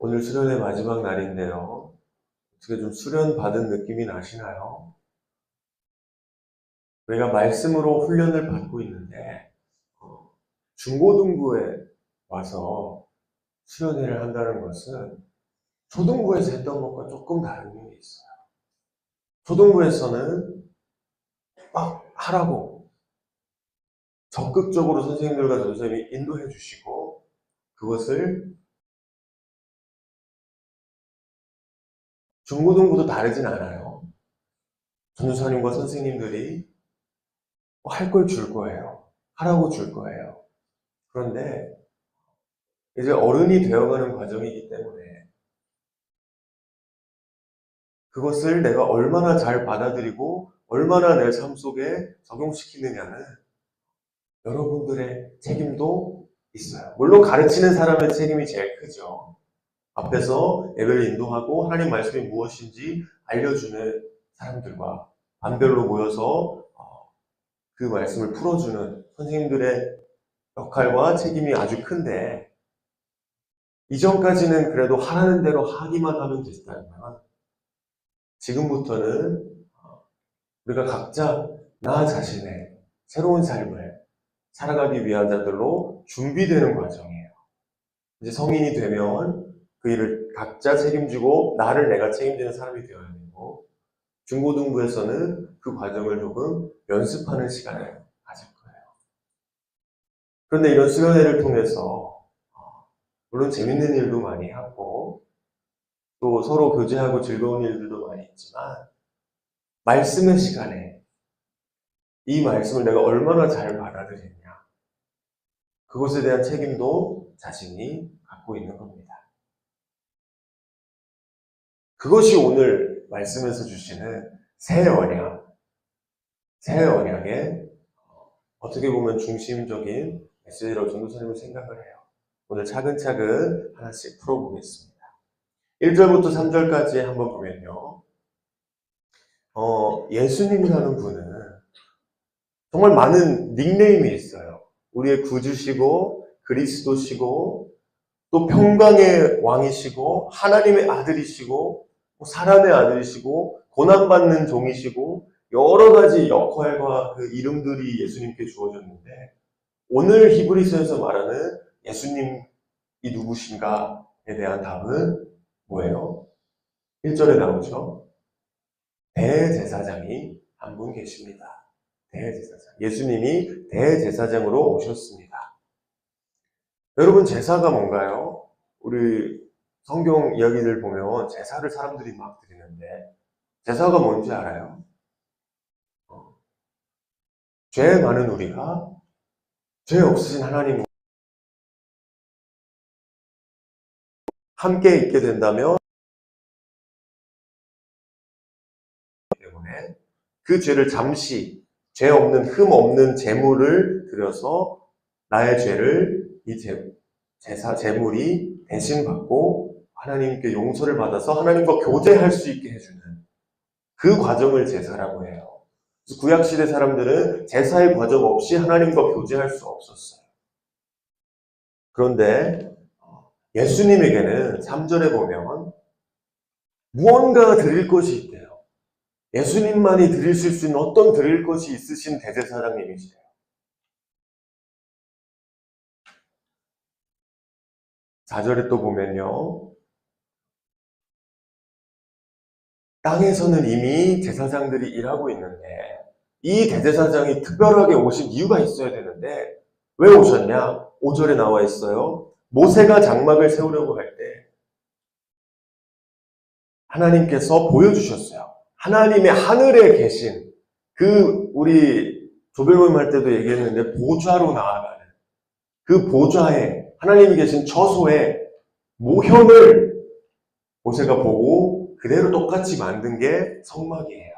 오늘 수련의 마지막 날인데요. 어떻게 좀 수련 받은 느낌이 나시나요? 우리가 말씀으로 훈련을 받고 있는데 중고등부에 와서 수련회를 한다는 것은 초등부에서 했던 것과 조금 다른 면이 있어요. 초등부에서는 막 하라고 적극적으로 선생님들과 전도사님이 인도해 주시고 그것을 중고등부도 다르진 않아요. 전도사님과 선생님들이 할 걸 줄 거예요. 하라고 줄 거예요. 그런데 이제 어른이 되어가는 과정이기 때문에 그것을 내가 얼마나 잘 받아들이고 얼마나 내 삶 속에 적용시키느냐는 여러분들의 책임도 있어요. 물론 가르치는 사람의 책임이 제일 크죠. 앞에서 예배를 인도하고 하나님 말씀이 무엇인지 알려주는 사람들과 반별로 모여서 그 말씀을 풀어주는 선생님들의 역할과 책임이 아주 큰데, 이전까지는 그래도 하라는 대로 하기만 하면 됐다면 지금부터는 우리가 각자 나 자신의 새로운 삶을 살아가기 위한 자들로 준비되는 과정이에요. 이제 성인이 되면 그 일을 각자 책임지고 나를 내가 책임지는 사람이 되어야 되고, 중고등부에서는 그 과정을 조금 연습하는 시간을 가질 거예요. 그런데 이런 수련회를 통해서 물론 재밌는 일도 많이 하고 또 서로 교제하고 즐거운 일들도 많이 있지만, 말씀의 시간에 이 말씀을 내가 얼마나 잘 받아들이느냐, 그것에 대한 책임도 자신이 갖고 있는 겁니다. 그것이 오늘 말씀에서 주시는 새 언약의 어떻게 보면 중심적인 메시지라고 전도사님은 생각을 해요. 오늘 차근차근 하나씩 풀어보겠습니다. 1절부터 3절까지 한번 보면요. 예수님이라는 분은 정말 많은 닉네임이 있어요. 우리의 구주시고 그리스도시고 또 평강의 왕이시고 하나님의 아들이시고 사람의 아들이시고 고난받는 종이시고 여러 가지 역할과 그 이름들이 예수님께 주어졌는데, 오늘 히브리서에서 말하는 예수님이 누구신가에 대한 답은 뭐예요? 1절에 나오죠. 대제사장이 한 분 계십니다. 대제사장. 예수님이 대제사장으로 오셨습니다. 여러분, 제사가 뭔가요? 우리 성경 이야기들 보면 제사를 사람들이 막 드리는데, 제사가 뭔지 알아요? 죄 많은 우리가 죄 없으신 하나님과 함께 있게 된다면, 때문에 그 죄를 잠시 죄 없는 흠 없는 제물을 드려서 나의 죄를 이 제물이 대신 받고 하나님께 용서를 받아서 하나님과 교제할 수 있게 해주는 그 과정을 제사라고 해요. 구약시대 사람들은 제사의 과정 없이 하나님과 교제할 수 없었어요. 그런데 예수님에게는 3절에 보면 무언가 드릴 것이 있대요. 예수님만이 드리실 수 있는 어떤 드릴 것이 있으신 대제사장님이시래요. 4절에 또 보면요. 땅에서는 이미 제사장들이 일하고 있는데 이 대제사장이 특별하게 오신 이유가 있어야 되는데 왜 오셨냐? 5절에 나와 있어요. 모세가 장막을 세우려고 할 때 하나님께서 보여주셨어요. 하나님의 하늘에 계신 그, 우리 조별모임 할 때도 얘기했는데 보좌로 나아가는 그 보좌에 하나님이 계신 처소에 모형을 모세가 보고 그대로 똑같이 만든 게 성막이에요.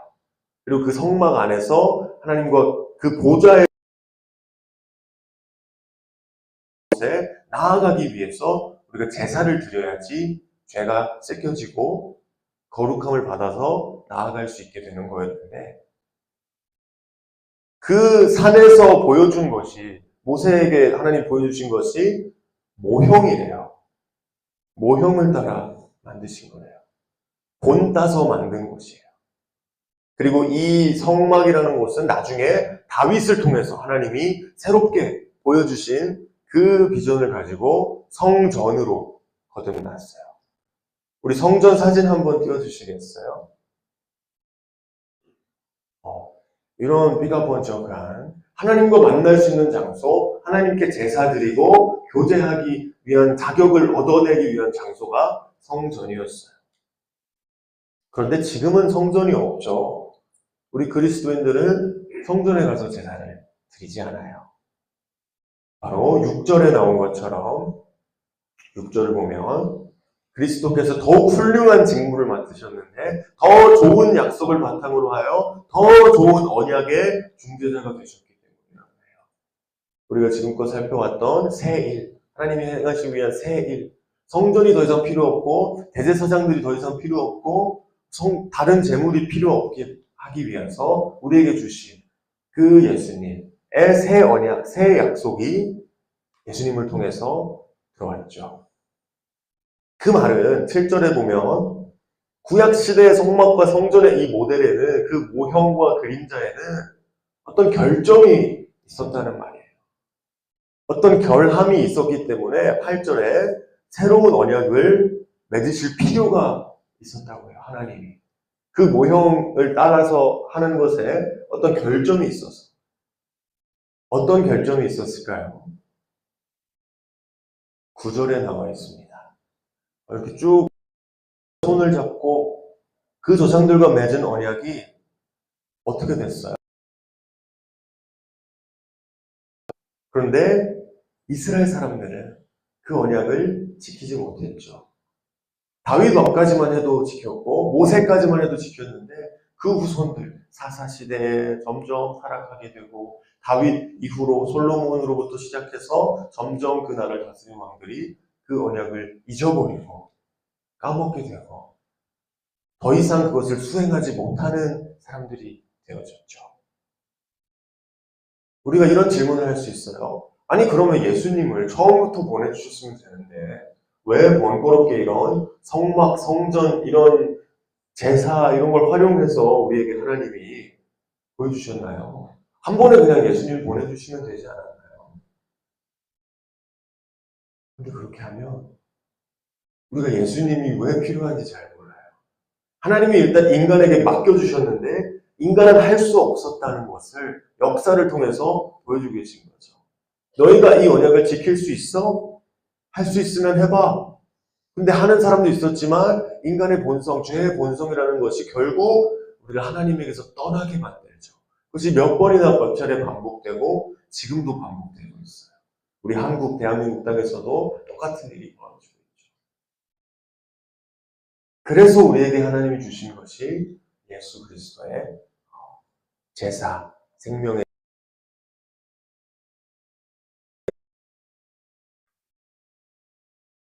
그리고 그 성막 안에서 하나님과 그 보좌의 곳에 나아가기 위해서 우리가 제사를 드려야지 죄가 씻겨지고 거룩함을 받아서 나아갈 수 있게 되는 거였는데, 그 산에서 보여준 것이, 모세에게 하나님 보여주신 것이 모형이래요. 모형을 따라 만드신 거예요. 본 따서 만든 곳이에요. 그리고 이 성막이라는 곳은 나중에 다윗을 통해서 하나님이 새롭게 보여주신 그 비전을 가지고 성전으로 거듭났어요. 우리 성전 사진 한번 띄워주시겠어요? 이런 삐까번쩍한 하나님과 만날 수 있는 장소, 하나님께 제사 드리고 교제하기 위한 자격을 얻어내기 위한 장소가 성전이었어요. 그런데 지금은 성전이 없죠. 우리 그리스도인들은 성전에 가서 제사를 드리지 않아요. 바로 6절에 나온 것처럼 6절을 보면 그리스도께서 더욱 훌륭한 직무를 맡으셨는데 더 좋은 약속을 바탕으로 하여 더 좋은 언약의 중재자가 되셨기 때문이에요. 우리가 지금껏 살펴왔던 새 일, 하나님이 행하시기 위한 새 일, 성전이 더 이상 필요 없고 대제사장들이 더 이상 필요 없고 다른 제물이 필요 없게 하기 위해서 우리에게 주신 그 예수님의 새 언약, 새 약속이 예수님을 통해서 들어왔죠. 그 말은 7절에 보면 구약시대의 성막과 성전의 이 모델에는 그 모형과 그림자에는 어떤 결점이 있었다는 말이에요. 어떤 결함이 있었기 때문에 8절에 새로운 언약을 맺으실 필요가 있었다고요. 하나님이. 그 모형을 따라서 하는 것에 어떤 결점이 있었어요. 어떤 결점이 있었을까요? 9절에 나와 있습니다. 이렇게 쭉 손을 잡고 그 조상들과 맺은 언약이 어떻게 됐어요? 그런데 이스라엘 사람들은 그 언약을 지키지 못했죠. 다윗 왕까지만 해도 지켰고 모세까지만 해도 지켰는데 그 후손들 사사시대에 점점 타락하게 되고 다윗 이후로 솔로몬으로부터 시작해서 점점 그 나라를 다스린 왕들이 그 언약을 잊어버리고 까먹게 되고 더 이상 그것을 수행하지 못하는 사람들이 되어졌죠. 우리가 이런 질문을 할 수 있어요. 아니 그러면 예수님을 처음부터 보내주셨으면 되는데 왜 번거롭게 이런 성막, 성전, 이런 제사 이런 걸 활용해서 우리에게 하나님이 보여주셨나요? 한 번에 그냥 예수님을 보내주시면 되지 않았나요? 근데 그렇게 하면 우리가 예수님이 왜 필요한지 잘 몰라요. 하나님이 일단 인간에게 맡겨주셨는데 인간은 할 수 없었다는 것을 역사를 통해서 보여주고 계신 거죠. 너희가 이 언약을 지킬 수 있어? 할 수 있으면 해봐. 근데 하는 사람도 있었지만 인간의 본성, 죄의 본성이라는 것이 결국 우리를 하나님에게서 떠나게 만들죠. 그것이 몇 번이나 몇 차례 반복되고 지금도 반복되고 있어요. 우리 한국, 대한민국 땅에서도 똑같은 일이 벌어지고 있죠. 그래서 우리에게 하나님이 주신 것이 예수 그리스도의 제사, 생명의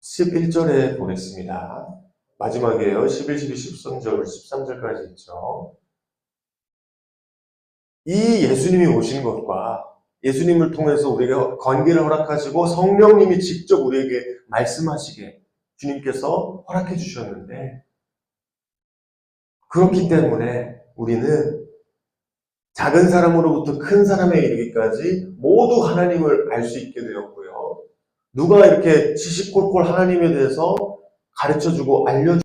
11절에 보겠습니다. 마지막이에요. 11, 12, 13절, 13절까지 있죠. 이 예수님이 오신 것과 예수님을 통해서 우리에게 관계를 허락하시고 성령님이 직접 우리에게 말씀하시게 주님께서 허락해 주셨는데 그렇기 때문에 우리는 작은 사람으로부터 큰 사람에 이르기까지 모두 하나님을 알 수 있게 되었고요. 누가 이렇게 시시콜콜 하나님에 대해서 가르쳐주고 알려주고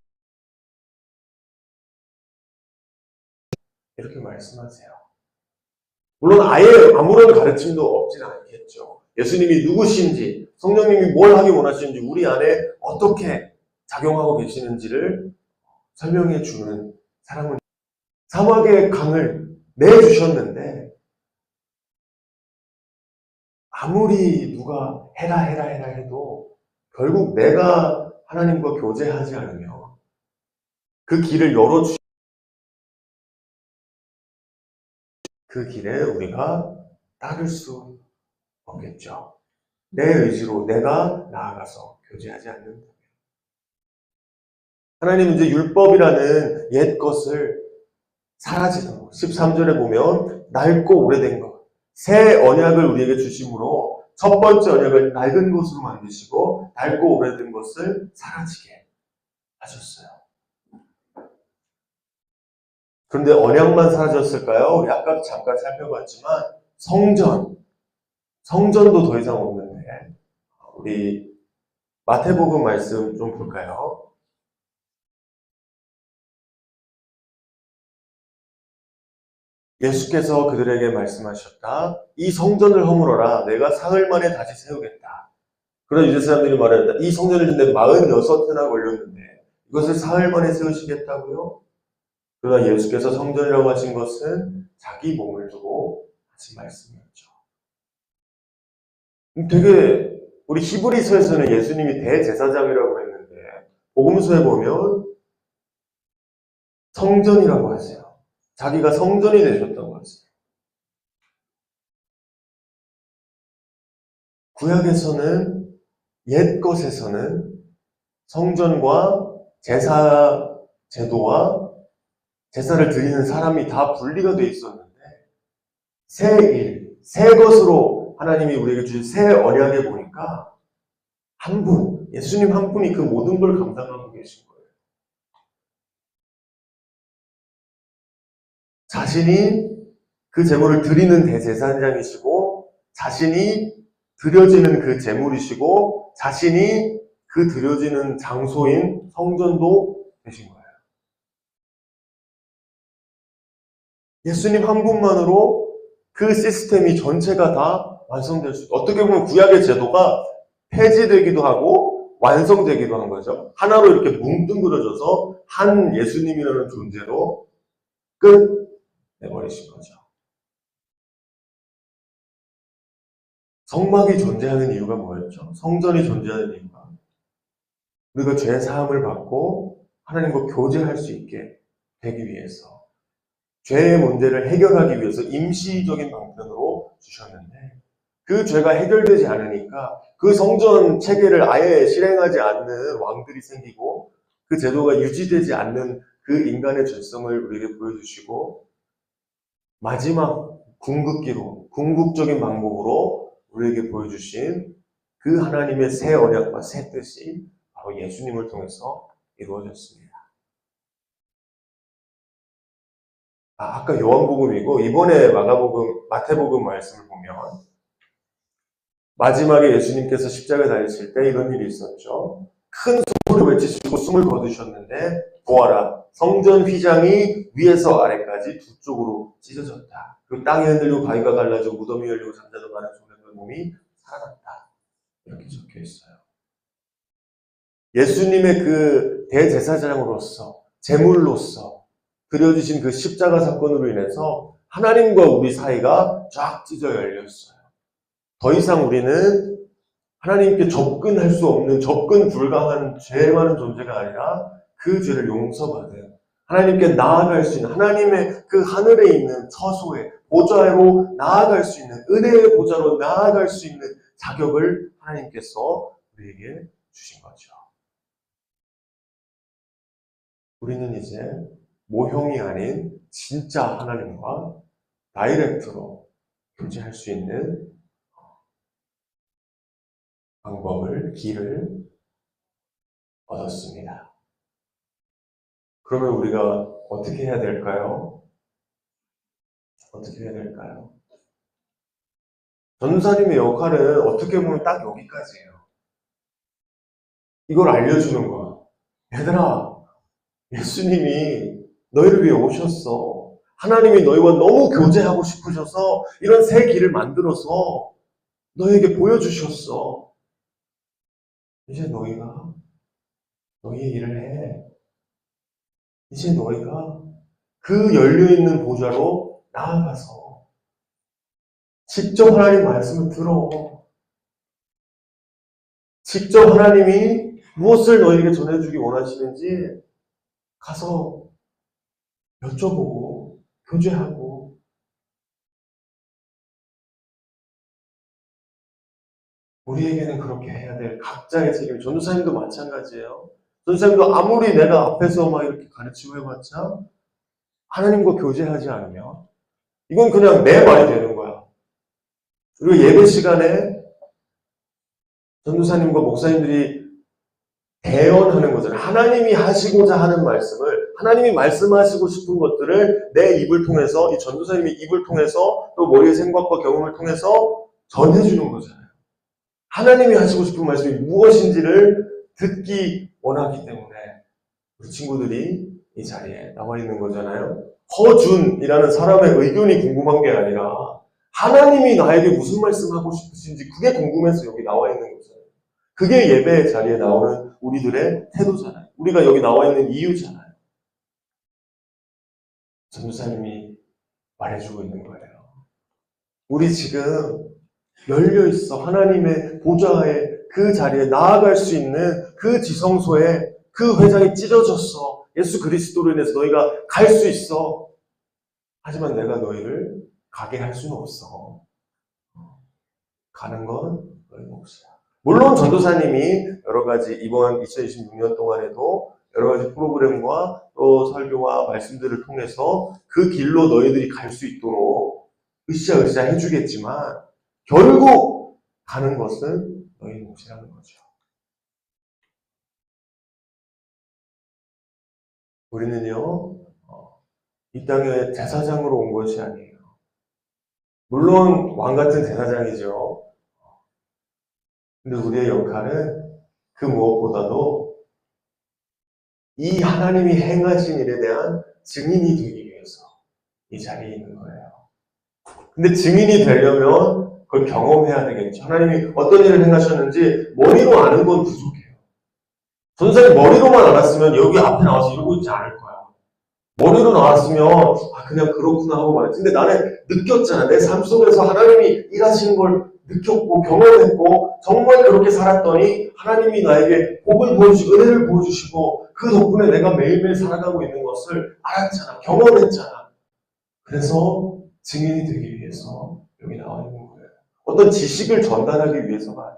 이렇게 말씀하세요. 물론 아예 아무런 가르침도 없진 않겠죠. 예수님이 누구신지, 성령님이 뭘 하기 원하시는지, 우리 안에 어떻게 작용하고 계시는지를 설명해 주는 사람은 사막의 강을 내주셨는데 아무리 누가 해라 해도 결국 내가 하나님과 교제하지 않으면 그 길을 열어주시 그 길에 우리가 따를 수 없겠죠. 내 의지로 내가 나아가서 교제하지 않는다면. 하나님은 이제 율법이라는 옛 것을 사라지도록 13절에 보면 낡고 오래된 것, 새 언약을 우리에게 주심으로 첫 번째 언약을 낡은 것으로 만드시고 밝고 오래된 것을 사라지게 하셨어요. 그런데 언약만 사라졌을까요? 우리 아까도 잠깐 살펴봤지만 성전도 더 이상 없는데 우리 마태복음 말씀 좀 볼까요? 예수께서 그들에게 말씀하셨다. 이 성전을 허물어라. 내가 사흘 만에 다시 세우겠다. 그런 유대 사람들이 말했다. 이 성전을 짓는데 46회나 걸렸는데 이것을 사흘 만에 세우시겠다고요? 그러나 예수께서 성전이라고 하신 것은 자기 몸을 두고 하신 말씀이었죠. 되게 우리 히브리서에서는 예수님이 대제사장이라고 했는데 복음서에 보면 성전이라고 하세요. 자기가 성전이 되셨다고 하세요. 구약에서는 옛 것에서는 성전과 제사 제도와 제사를 드리는 사람이 다 분리가 되어 있었는데 새 것으로 하나님이 우리에게 주신 새 언약에 보니까 한 분, 예수님 한 분이 그 모든 걸 감당하고 계신 거예요. 자신이 그 제물을 드리는 대제사장이시고 자신이 드려지는 그 제물이시고 자신이 그 드려지는 장소인 성전도 되신 거예요. 예수님 한 분만으로 그 시스템이 전체가 다 완성될 수 있어요. 어떻게 보면 구약의 제도가 폐지되기도 하고 완성되기도 한 거죠. 하나로 이렇게 뭉뚱그려져서 한 예수님이라는 존재로 끝내버리신 거죠. 성막이 존재하는 이유가 뭐였죠? 성전이 존재하는 이유가 우리가 죄 사함을 받고 하나님과 교제할 수 있게 되기 위해서 죄의 문제를 해결하기 위해서 임시적인 방편으로 주셨는데 그 죄가 해결되지 않으니까 그 성전 체계를 아예 실행하지 않는 왕들이 생기고 그 제도가 유지되지 않는 그 인간의 죄성을 우리에게 보여주시고 마지막 궁극적인 방법으로 우리에게 보여주신 그 하나님의 새 언약과 새 뜻이 바로 예수님을 통해서 이루어졌습니다. 아까 요한복음이고 이번에 마태복음 말씀을 보면 마지막에 예수님께서 십자가에 달리실 때 이런 일이 있었죠. 큰 소리를 외치시고 숨을 거두셨는데 보아라, 성전 휘장이 위에서 아래까지 두 쪽으로 찢어졌다. 그 땅이 흔들리고 바위가 갈라지고 무덤이 열리고 잠자던 많은 소년의 몸이 살아났다. 이렇게 적혀 있어요. 예수님의 그 대제사장으로서 제물로서 드려주신 그 십자가 사건으로 인해서 하나님과 우리 사이가 쫙 찢어 열렸어요. 더 이상 우리는 하나님께 접근할 수 없는 접근 불가한 죄 많은 존재가 아니라 그 죄를 용서받은 하나님께 나아갈 수 있는 하나님의 그 하늘에 있는 처소에 보좌로 나아갈 수 있는 은혜의 보좌로 나아갈 수 있는 자격을 하나님께서 우리에게 주신 거죠. 우리는 이제 모형이 아닌 진짜 하나님과 다이렉트로 교제할 수 있는 길을 얻었습니다. 그러면 우리가 어떻게 해야 될까요? 어떻게 해야 될까요? 전도사님의 역할은 어떻게 보면 딱 여기까지예요. 이걸 알려주는 거야. 얘들아, 예수님이 너희를 위해 오셨어. 하나님이 너희와 너무 교제하고 싶으셔서 이런 새 길을 만들어서 너희에게 보여주셨어. 이제 너희가 너희의 일을 해. 이제 너희가 그 열려있는 보좌로 나아가서 직접 하나님 말씀을 들어. 직접 하나님이 무엇을 너희에게 전해주기 원하시는지 가서 여쭤보고 교제하고 우리에게는 그렇게 해야 될 각자의 책임. 전도사님도 마찬가지예요. 전도사님도 아무리 내가 앞에서 막 이렇게 가르치고 해봤자 하나님과 교제하지 않으면 이건 그냥 내 말이 되는 거야. 그리고 예배 시간에 전도사님과 목사님들이 대언하는 거잖아요. 하나님이 하시고자 하는 말씀을, 하나님이 말씀하시고 싶은 것들을 내 입을 통해서, 이 전도사님의 입을 통해서, 또 머리의 생각과 경험을 통해서 전해주는 거잖아요. 하나님이 하시고 싶은 말씀이 무엇인지를 듣기 원하기 때문에 우리 친구들이 이 자리에 나와 있는 거잖아요. 허준이라는 사람의 의견이 궁금한 게 아니라 하나님이 나에게 무슨 말씀하고 싶으신지 그게 궁금해서 여기 나와 있는 거잖아요. 그게 예배 자리에 나오는 우리들의 태도잖아요. 우리가 여기 나와 있는 이유잖아요. 전도사님이 말해주고 있는 거예요. 우리 지금 열려있어. 하나님의 보좌에 그 자리에 나아갈 수 있는 그 지성소에 그 회장이 찢어졌어. 예수 그리스도로 인해서 너희가 갈 수 있어. 하지만 내가 너희를 가게 할 수는 없어. 가는 건 너희 몫이야. 물론 전도사님이 여러 가지 이번 2026년 동안에도 여러 가지 프로그램과 또 설교와 말씀들을 통해서 그 길로 너희들이 갈 수 있도록 으쌰으쌰 해주겠지만 결국 가는 것은 너희 몫이라는 거죠. 우리는요, 이 땅에 제사장으로 온 것이 아니에요. 물론 왕 같은 제사장이죠. 근데 우리의 역할은 그 무엇보다도 이 하나님이 행하신 일에 대한 증인이 되기 위해서 이 자리에 있는 거예요. 근데 증인이 되려면 그걸 경험해야 되겠죠. 하나님이 어떤 일을 행하셨는지 머리로 아는 건 부족해요. 전사님 머리로만 알았으면 여기 앞에 나와서 이러고 있지 않을 거야. 머리로 나왔으면 그냥 그렇구나 하고 말했지. 근데 나는 느꼈잖아. 내 삶 속에서 하나님이 일하시는 걸 느꼈고 경험했고 정말 그렇게 살았더니 하나님이 나에게 복을 보여주시고 은혜를 보여주시고 그 덕분에 내가 매일매일 살아가고 있는 것을 알았잖아. 경험했잖아. 그래서 증인이 되기 위해서 여기 나와 있는 거예요. 어떤 지식을 전달하기 위해서가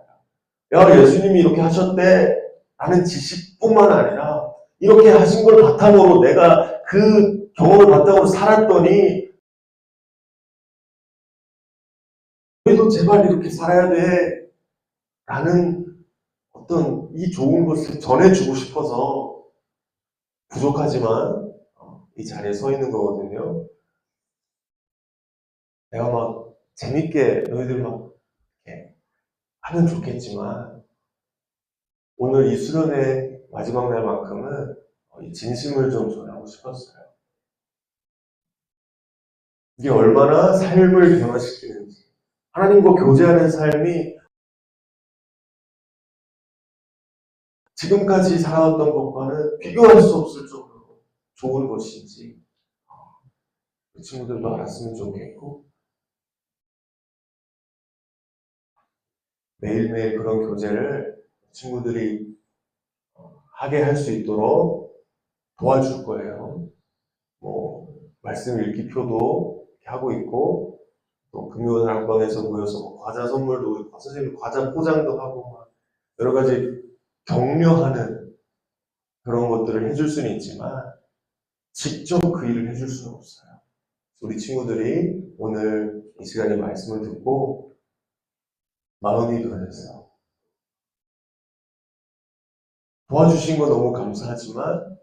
아니라 야 예수님이 이렇게 하셨대 라는 지식뿐만 아니라 이렇게 하신 걸 바탕으로 내가 그 경험을 바탕으로 살았더니 우리도 제발 이렇게 살아야 돼 라는 어떤 이 좋은 것을 전해주고 싶어서 부족하지만 이 자리에 서 있는 거거든요. 내가 막 재밌게 너희들 막 이렇게 하면 좋겠지만 오늘 이 수련의 마지막 날만큼은 이 진심을 좀 전하고 싶었어요. 이게 얼마나 삶을 변화시키는지 하나님과 교제하는 삶이 지금까지 살아왔던 것과는 비교할 수 없을 정도로 좋은 것인지 그 친구들도 알았으면 좋겠고 매일매일 그런 교제를 친구들이 하게 할 수 있도록 도와줄 거예요. 말씀 읽기표도 하고 있고 또 금요 다락방에서 모여서 과자 선물도 선생님 과자 포장도 하고 여러 가지 격려하는 그런 것들을 해줄 수는 있지만 직접 그 일을 해줄 수는 없어요. 우리 친구들이 오늘 이 시간에 말씀을 듣고 마음이 변해서 도와주신 건 너무 감사하지만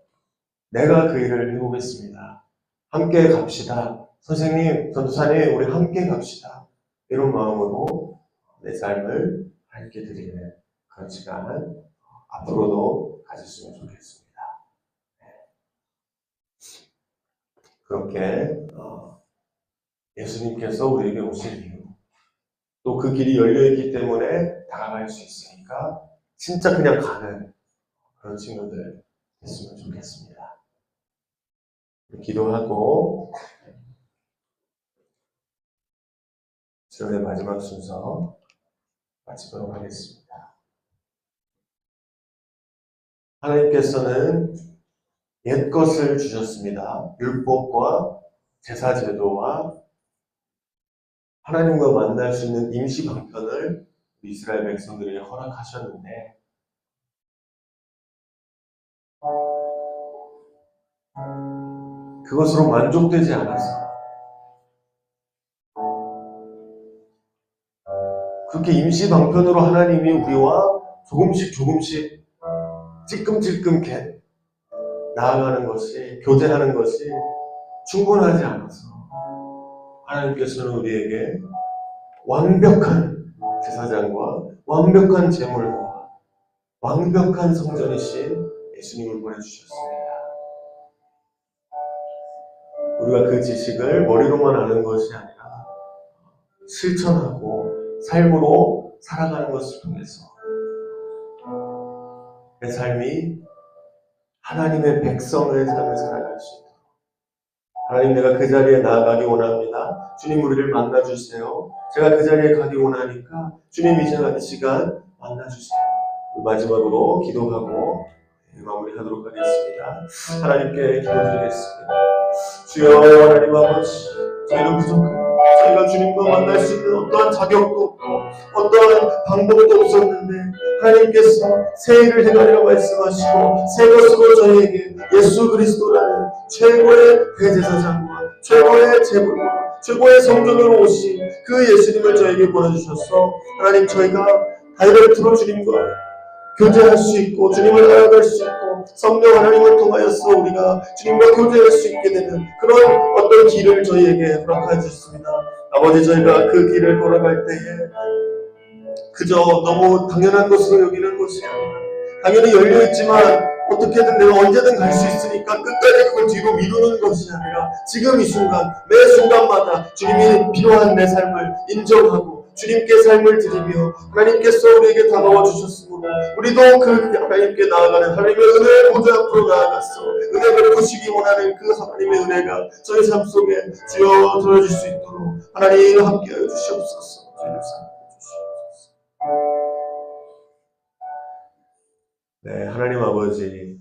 내가 그 일을 해보겠습니다. 함께 갑시다. 선생님, 전도사님, 우리 함께 갑시다. 이런 마음으로 내 삶을 함께 드리는 그런 시간 앞으로도 가졌으면 좋겠습니다. 그렇게 예수님께서 우리에게 오실 이유 또 그 길이 열려있기 때문에 다가갈 수 있으니까 진짜 그냥 가는 그런 친구들 됐으면 좋겠습니다. 기도하고 수련의 마지막 순서 마치도록 하겠습니다. 하나님께서는 옛 것을 주셨습니다. 율법과 제사제도와 하나님과 만날 수 있는 임시 방편을 이스라엘 백성들에게 허락하셨는데 그것으로 만족되지 않아서 그렇게 임시 방편으로 하나님이 우리와 조금씩 찔끔찔끔 나아가는 것이, 교제하는 것이 충분하지 않아서 하나님께서는 우리에게 완벽한 제사장과 완벽한 제물과 완벽한 성전이신 예수님을 보내주셨습니다. 우리가 그 지식을 머리로만 아는 것이 아니라 실천하고 삶으로 살아가는 것을 통해서 내 삶이 하나님의 백성의 삶을 살아갈 수 있도록, 하나님, 내가 그 자리에 나아가기 원합니다. 주님, 우리를 만나주세요. 제가 그 자리에 가기 원하니까 주님, 이 시간 만나주세요. 마지막으로 기도하고 마무리하도록 하겠습니다. 하나님께 기도드리겠습니다. 주여, 하나님 아버지, 저희는 부족합니다. 저희가 주님과 만날 수 있는 어떠한 자격도 없고 어떠한 방법도 없었는데 하나님께서 새 일을 행하리라 말씀하시고 새 것으로 저희에게 예수 그리스도라는 최고의 대제사장과 최고의 제물과 최고의 성전으로 오신 그 예수님을 저에게 보내주셔서 하나님, 저희가 다이렉트로 주님과 교제할 수 있고 주님을 알아갈 수 있고 성령 하나님을 통하여서 우리가 주님과 교제할 수 있게 되는 그런 어떤 길을 저희에게 허락해 주셨습니다. 아버지, 저희가 그 길을 걸어갈 때에 그저 너무 당연한 것으로 여기는 것이 아니라, 당연히 열려있지만 어떻게든 내가 언제든 갈 수 있으니까 끝까지 그걸 뒤로 미루는 것이 아니라 지금 이 순간, 매 순간마다 주님이 필요한 내 삶을 인정하고 주님께 삶을 드리며 하나님께서 우리에게 다가와 주셨으므로 우리도 그 하나님께 나아가는 하나님의 은혜의 보좌 앞으로 나아가서 은혜 베푸시기 원하는 그 하나님의 은혜가 저희 삶 속에 주여 들어줄 수 있도록 하나님 함께하여 주시옵소서. 주님 삼아 주시옵소서. 네, 하나님 아버지,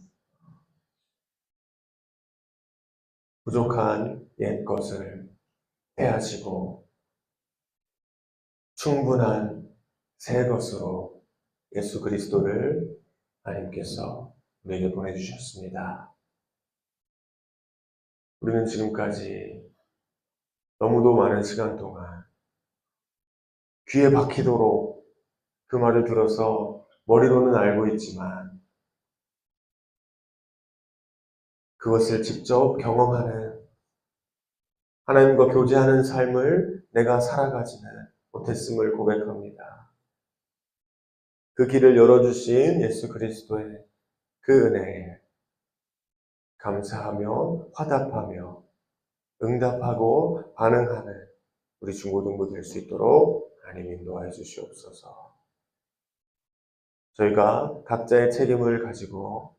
부족한 옛 것을 폐하시고 충분한 새 것으로 예수 그리스도를 하나님께서 우리에게 보내주셨습니다. 우리는 지금까지 너무도 많은 시간 동안 귀에 박히도록 그 말을 들어서 머리로는 알고 있지만 그것을 직접 경험하는, 하나님과 교제하는 삶을 내가 살아가지는 못했음을 고백합니다. 그 길을 열어주신 예수 그리스도의 그 은혜에 감사하며 화답하며 응답하고 반응하는 우리 중고등부 될 수 있도록 하나님 인도하여 주시옵소서. 저희가 각자의 책임을 가지고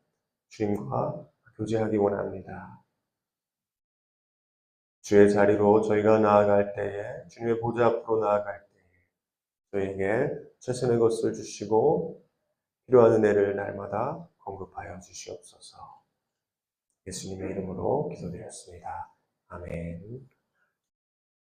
주님과 교제하기 원합니다. 주의 자리로 저희가 나아갈 때에, 주님의 보좌 앞으로 나아갈 때에 저희에게 최선의 것을 주시고 필요한 은혜를 날마다 공급하여 주시옵소서. 예수님의 이름으로 기도드렸습니다. 아멘.